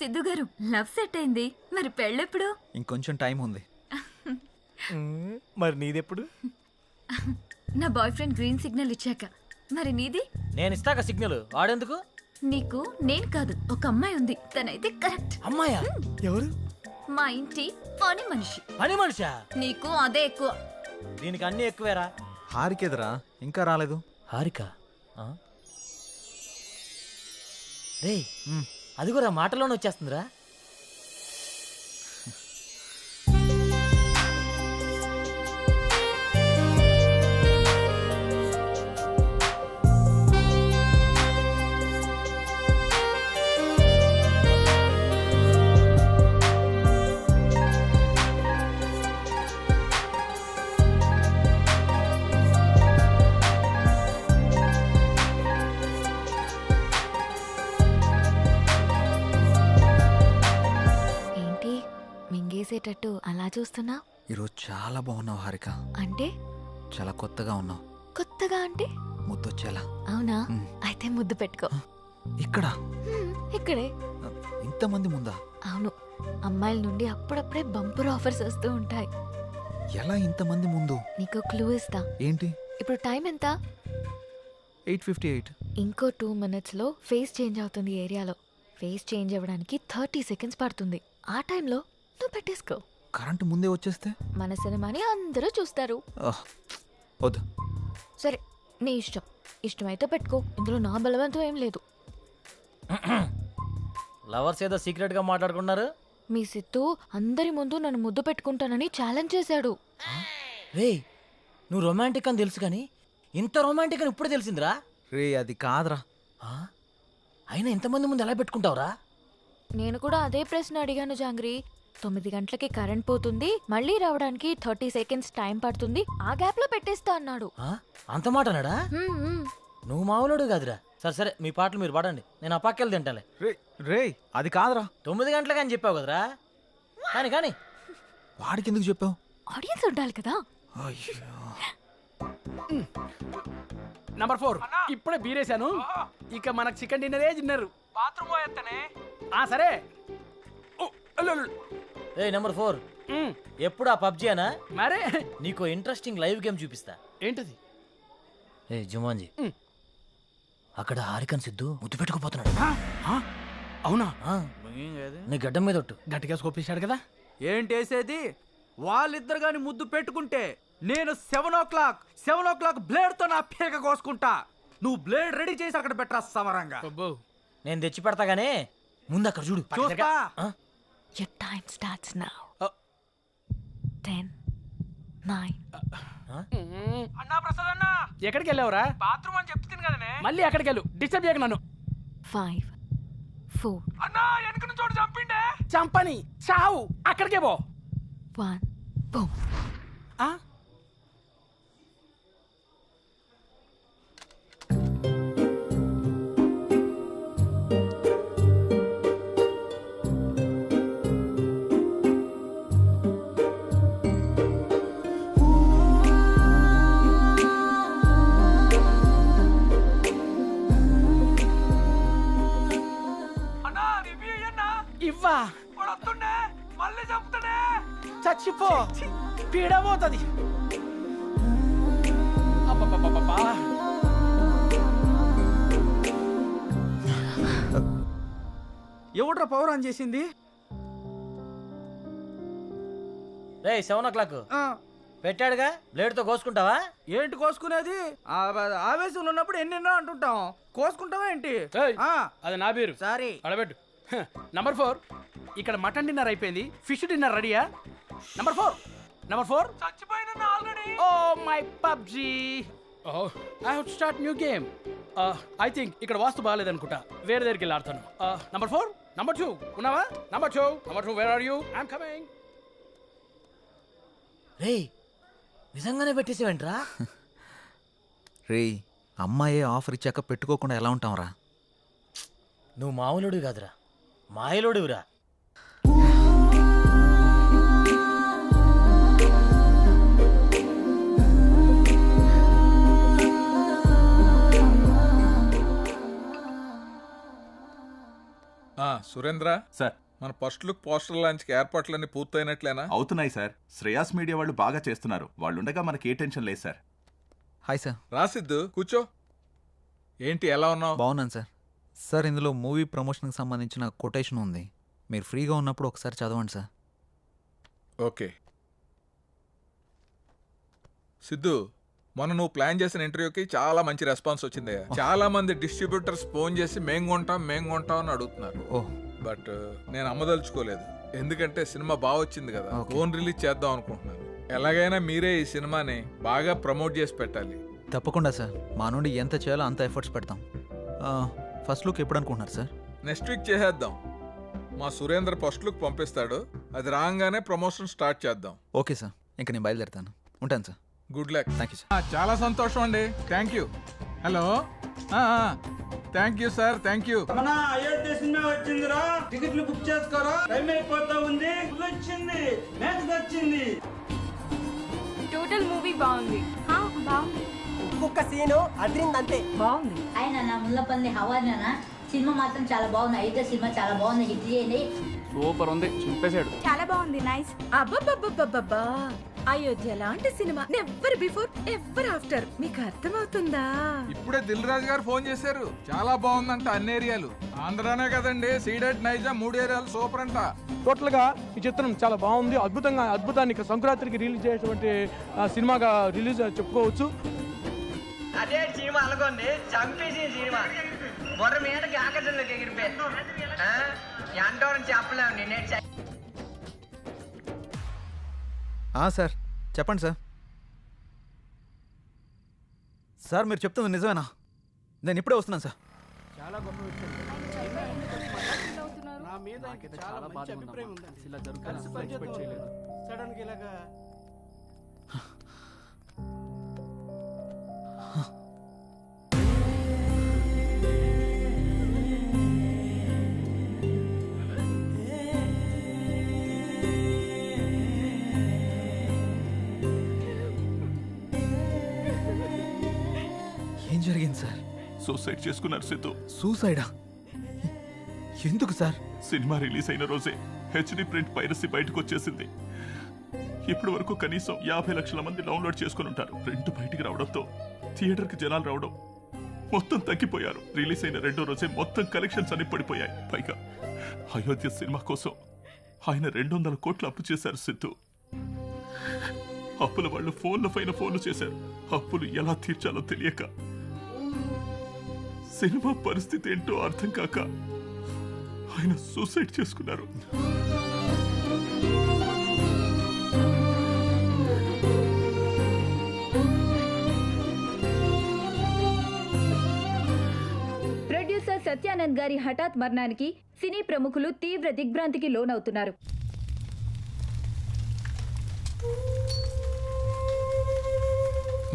సిద్ధు గారు, love set అయింది. మరి పెళ్ళెప్పుడు? ఇంకొంచెం టైం ఉంది. మరి నీదెప్పుడు? నా బాయ్ ఫ్రెండ్ గ్రీన్ సిగ్నల్ ఇచ్చాక. మరి నీది? నేను ఇస్తాక సిగ్నల్ వాడేందుకు? నీకు నేను కాదు, ఒక అమ్మాయి ఉంది. తనైతే కరెక్ట్. అమ్మాయా? ఎవరు? మా ఇంటి పని మనిషి. పని మనిషా? నీకు అదే ఎక్కువ. దీనికి అన్ని ఎక్కువేరా. హారికేదరా ఇంకా రాలేదు? హారిక రే, అది కూడా మాటలోనే వచ్చేస్తుందిరా. మింగేసేటట్టు అలా చూస్తున్నా? ఈరోజు చాలా బాగున్నావు హారిక. అంటే? చాలా కొత్తగా ఉన్నావు. కొత్తగా అంటే? ముద్దొచ్చేలా. అవునా? అయితే ముద్దు పెట్టుకో. ఇక్కడ? ఇక్కడే. ఇంతమంది ముందా? అవును, అమ్మాయిల నుండి అప్పుడప్పుడే బంపర్ ఆఫర్స్ వస్తూ ఉంటాయి. ఎలా ఇంతమంది ముందు? నీకు క్లూ ఇస్తా. ఏంటి? ఇప్పుడు టైం ఎంత? 8:58. ఇంకో 2 minutes లో ఫేస్ చేంజ్ అవుతుంది ఏరియాలో. ఫేస్ చేంజ్ అవ్వడానికి 30 seconds పడుతుంది. ఆ టైంలో నువ్వు పెట్టేసుకో. కరెంటు ముందే వచ్చేస్తే? మన సినిమాని అందరూ చూస్తారు. వద్దు. సరే, నీ ఇష్టం. ఇష్టమైతే పెట్టుకో, ఇందులో నా బలవంతం ఏం లేదు. లవర్స్ ఏదో సీక్రెట్ గా మాట్లాడుకున్నారు. మీ సిత్తు అందరి ముందు నన్ను ముద్దు పెట్టుకుంటానని ఛాలెంజ్ చేశాడు. రే, నువ్వు రొమాంటిక్ అని తెలుసు కానీ ఇంత రొమాంటిక్ అని ఇప్పుడు తెలిసిందిరా. రే, అది కాదురా. అయినా ఇంతమంది ముందు ఎలా పెట్టుకుంటావురా? నేను కూడా అదే ప్రశ్న అడిగాను జాంగ్రీ. 9 గంటలకి కరెంట్ పోతుంది, మళ్ళీ రావడానికి 30 seconds టైం పడుతుంది, ఆ గ్యాప్ లో పెట్టేస్తా అన్నాడు. అంత మాట అన్నాడా? నువ్వు మామూలుడు కాదురా. సరే సరే, మీ పాటలు మీరు పాడండి, నేను ఆ పక్కెళ్ళి తింటాలే. రే, అది కాదురా. 9 గంటలకు అని చెప్పావు కదరా. కానీ కానీ వాడికి ఎందుకు చెప్పావు? ఆడియన్స్ ఉండాలి కదా. నంబర్ 4 ఇప్పుడే బీరేశాను. ఇక మనకు చికెన్ డిన్నరే తిన్నారు. బాత్రూమ్ పోయేస్తానే. సరే. నెంబర్ 4, ఎప్పుడు ఆ పబ్జీ అనా? మరే నీకు ఇంట్రెస్టింగ్ లైవ్ గేమ్ చూపిస్తా. ఏంటది? జుమాన్జీ, అక్కడ హారికన్ సిద్ధు ముద్దు పెట్టుకుపోతున్నాడు. అవునా? నీ గడ్డం మీద ఒట్టు. గట్టిగా స్కోపేశాడు కదా. ఏంటేసేది? వాళ్ళిద్దరు గాని ముద్దు పెట్టుకుంటే నేను 7 o'clock బ్లేడ్ తో నా పీక కోసుకుంటా. నువ్వు బ్లేడ్ రెడీ చేసి అక్కడ పెట్టరా సమరంగా. నేను తెచ్చి పెడతాగానే ముందు అక్కడ చూడు. చూస్తా. Your time starts now. 10, 9. అన్నా ప్రసాద్ అన్నా, ఎక్కడికి వెళ్ళావురా? బాత్రూమ్ అని చెప్తుంది కదనే. మళ్ళీ ఎక్కడికి వెళ్ళు, డిస్టర్బ్ చేయకు నన్ను. 5, 4. అన్నా, వెనక నుంచి చోటు చంపిండే. చంపని చావు, అక్కడికే పో. 1, boom. ఇవ్వా మళ్ళీ చంపుతాడే. చచ్చిపో, పీడబోతుంది. ఎవడ్రా పవర్ ఆన్ చేసింది? 7 o'clock పెట్టాడుగా, బ్లేడ్ తో కోసుకుంటావా? ఏంటి కోసుకునేది? ఆవేశంలో ఉన్నప్పుడు ఎన్నెన్నో అంటుంటాం, కోసుకుంటావా ఏంటి? అది నా పేరు. సారీ, అడబెట్టు. నంబర్ 4, ఇక్కడ మటన్ డిన్నర్ అయిపోయింది, ఫిష్ డిన్నర్ రెడీయా? నంబర్ 4 చచ్చిపోయినా already. Oh my PUBG. I have to start new game. I think ఇక్కడ వాస్తు బాగాలేదనుకుంటా, వేరే దగ్గరికి వెళ్ళి ఆడతాను. నంబర్ 4, నంబర్ 2 ఉన్నావా? Number 2 where are you? I'm coming. రే, నిజంగానే పెట్టేసేవేంట్రా? రే, అమ్మాయే ఆఫర్ ఇచ్చాక పెట్టుకోకుండా ఎలా ఉంటాంరా? నువ్వు మామూలుడు కాదురా, మాయలోడురా. సురేంద్ర సార్ మన ఫస్ట్ లుక్ పోస్టర్ లాంచ్కి ఏర్పాట్లన్నీ పూర్తయినట్లేనా? అవుతున్నాయి సార్. శ్రేయాస్ మీడియా వాళ్ళు బాగా చేస్తున్నారు. వాళ్ళుండగా మనకి ఏ టెన్షన్ లేదు సార్. Hi sir. రాసిద్దు కూర్చో. ఏంటి ఎలా ఉన్నావు? బాగున్నాను సార్. సార్ ఇందులో మూవీ ప్రమోషన్కి సంబంధించిన కొటేషన్ ఉంది, మీరు ఫ్రీగా ఉన్నప్పుడు ఒకసారి చదవండి సార్. ఓకే. సిద్ధు, మొన్న నువ్వు ప్లాన్ చేసిన ఇంటర్వ్యూకి చాలా మంచి రెస్పాన్స్ వచ్చింది. చాలా మంది డిస్ట్రిబ్యూటర్స్ ఫోన్ చేసి మేం కొంటాం అని అడుగుతున్నారు. ఓహ్, బట్ నేను అమ్మదలుచుకోలేదు, ఎందుకంటే సినిమా బాగా వచ్చింది కదా, ఫోన్ రిలీజ్ చేద్దాం అనుకుంటున్నాను. ఎలాగైనా మీరే ఈ సినిమాని బాగా ప్రమోట్ చేసి పెట్టాలి. తప్పకుండా సార్, మా నుండి ఎంత చేయాలో అంత ఎఫర్ట్స్ పెడతాం. ఫస్ట్ లుక్ ఎప్పుడు అనుకుంటున్నారు సార్? నెక్స్ట్ వీక్ చేసేద్దాం. మా సురేంద్ర ఫస్ట్ లుక్ పంపిస్తాడు, అది రాగానే ప్రమోషన్ స్టార్ట్ చేద్దాం. ఓకే సార్, ఇంక నేను బయలుదేరుతాను. ఉంటాను sir. Good luck. Thank you sir. చాలా సంతోషం అండి. Thank you. Hello, thank you sir, thank you. మన అయోధ్య సినిమా వచ్చిందిరా, టికెట్లు బుక్ చేసుకోరా, టైం అయిపోతా ఉంది. వచ్చింది, మ్యాచ్ వచ్చింది. టోటల్ మూవీ బాగుంది. బాగుంది. ఒక్కొక్క సీను అదిరిందంతే. బాగుంది. ఆయన నా ముల్లపల్లి హవానా సినిమా మాత్రం చాలా బాగుంది. అయితే సినిమా చాలా బాగుంది, హిట్ చేయండి. సూపర్ ఉంది, చింపేశాడు. చాలా బాగుంది. నైస్. అబ్బబ్బబ్బబ్బబ్బా, అయోధ్య లాంటి cinema never before ever after. మీకు అర్థమవుతుందా? ఇప్పుడే దిల్ రాజు గారు ఫోన్ చేశారు, చాలా బాగుందంట అన్ని ఏరియాలు. ఆంధ్రానే కదండి, సీడెడ్ నైజా 3 ఏరియాలు సూపర్ అంట. టోటల్ గా ఈ చిత్రం చాలా బాగుంది. అద్భుతాన్ని సంక్రాంతికి రిలీజ్ చేసేటువంటి సినిమాగా రిలీజ్ చెప్పుకోవచ్చు. అదే సినిమా అనుకోండి, చంపేసి సినిమా బొర్ర మీదకి ఆకర్షణలోకి ఎగిరిపోయి ఎంతో చెప్పలేము. నేనే సార్ చెప్పండి సార్. సార్ మీరు చెప్తుంది నిజమేనా? నేను ఇప్పుడే వస్తున్నాను సార్. చాలా గొప్ప విషయం. నా మీద చాలా మంచి అభిప్రాయం ఉందండి. ఇలా జరుగుతుంది ఎక్స్పెక్ట్ చేయలేదు. సడన్ గా ఇలాగా ఏం జరిగింది సార్? సూసైడ్ చేసుకున్నారు సిద్ధు. సూసైడా? ఎందుకు సార్? సినిమా రిలీజ్ అయిన రోజే హెచ్డి ప్రింట్ పైరసీ బయటకు వచ్చేసింది. ఇప్పటి వరకు కనీసం 50 లక్షల మంది డౌన్లోడ్ చేసుకుని ఉంటారు. ప్రింట్ బయటికి రావడంతో థియేటర్కి జనాలు రావడం మొత్తం తగ్గిపోయారు. రిలీజ్ అయిన 2వ రోజే మొత్తం కలెక్షన్స్ అన్ని పడిపోయాయి. పైగా అయోధ్య సినిమా కోసం ఆయన 200 కోట్లు అప్పు చేశారు సిద్ధు. అప్పుల వాళ్ళు ఫోన్ల పైన ఫోన్లు చేశారు. అప్పులు ఎలా తీర్చాలో తెలియక, సినిమా పరిస్థితి ఏంటో అర్థం కాక ఆయన సూసైడ్ చేసుకున్నారు. ప్రొడ్యూసర్ సత్యానంద్ గారి హఠాత్ మరణానికి సినీ ప్రముఖులు తీవ్ర దిగ్భ్రాంతికి లోనవుతున్నారు.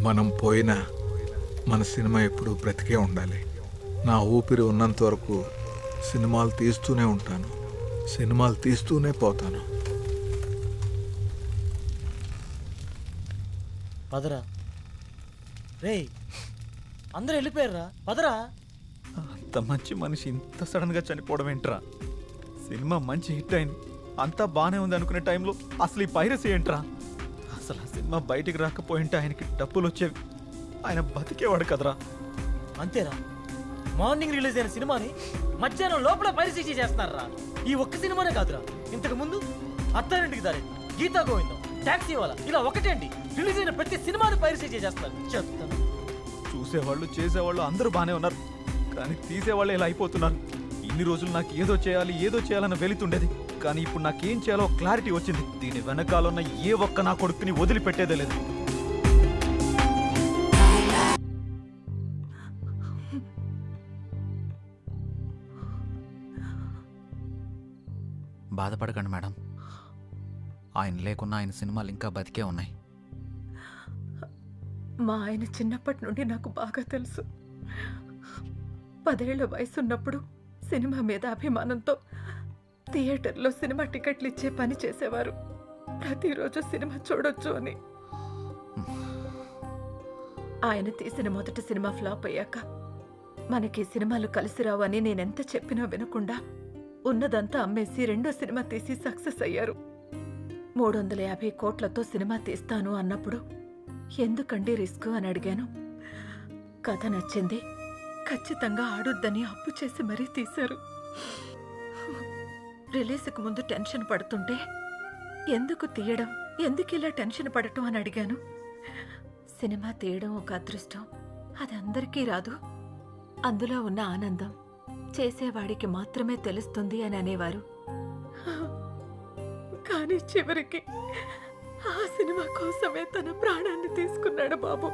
మనం పోయినా మన సినిమా ఎప్పుడు బ్రతికే ఉండాలి. నా ఊపిరి ఉన్నంత వరకు సినిమాలు తీస్తూనే ఉంటాను, సినిమాలు తీస్తూనే పోతాను. పదరా రే, అందరూ వెళ్ళిపోయారా? పదరా. అంత మంచి మనిషి ఇంత సడన్గా చనిపోవడం ఏంట్రా? సినిమా మంచి హిట్ అయింది, అంతా బాగానే ఉంది అనుకునే టైంలో అసలు ఈ పైరసీ ఏంట్రా? అసలు ఆ సినిమా బయటికి రాకపోయింటే ఆయనకి డబ్బులు వచ్చేవి, ఆయన బతికేవాడు కదరా. అంతేరా, మార్నింగ్ రిలీజ్ అయిన సినిమాని మధ్యాహ్నం లోపల పైరసీ చేస్తున్నారా? ఈ ఒక్క సినిమానే కాదురా, ఇంతకు ముందు అత్తారింటికి దారి, గీతా గోవిందం, టాక్సీ వాళ్ళ, ఇలా ఒకటేంటి రిలీజ్ అయిన ప్రతి సినిమాని పైరసీ చేస్తారు. చెప్తాను, చూసేవాళ్ళు చేసేవాళ్ళు అందరూ బాగానే ఉన్నారు, కానీ తీసేవాళ్ళు ఇలా అయిపోతున్నారు. ఇన్ని రోజులు నాకు ఏదో చేయాలన్న వెళుతుండేది, కానీ ఇప్పుడు నాకేం చేయాలో క్లారిటీ వచ్చింది. దీని వెనకాలన్న ఏ ఒక్క నా కొడుకుని వదిలిపెట్టేదే లేదు. బాధపడకండి మేడం, ఆయన లేకున్నా ఆయన సినిమాలు ఇంకా బతికే ఉన్నాయి. మా ఆయన చిన్నప్పటి నుండి నాకు బాగా తెలుసు. 10 ఏళ్ల వయసున్నప్పుడు సినిమా మీద అభిమానంతో థియేటర్లో సినిమా టికెట్లు ఇచ్చే పని చేసేవారు. ప్రతిరోజు సినిమా చూడొచ్చు అని. ఆయన తీసిన మొదటి సినిమా ఫ్లాప్ అయ్యాక మనకి సినిమాలు కలిసి రావు అని నేనెంత చెప్పినా వినకుండా ఉన్నదంతా అమ్మేసి రెండో సినిమా తీసి సక్సెస్ అయ్యారు. 350 కోట్లతో సినిమా తీస్తాను అన్నప్పుడు ఎందుకండి రిస్క్ అని అడిగాను. కథ నచ్చింది, ఖచ్చితంగా ఆడొద్దని అప్పు చేసి మరీ తీశారు. రిలీజ్కి ముందు టెన్షన్ పడుతుంటే ఎందుకు తీయడం, ఎందుకు ఇలా టెన్షన్ పడటం అని అడిగాను. సినిమా తీయడం ఒక అదృష్టం, అది అందరికీ రాదు. అందులో ఉన్న ఆనందం చేసేవాడికి మాత్రమే తెలుస్తుంది అని అనేవారు. కానీ చివరికి ఆ సినిమా కోసమే తన ప్రాణాన్ని తీసుకున్నాడు బాబు.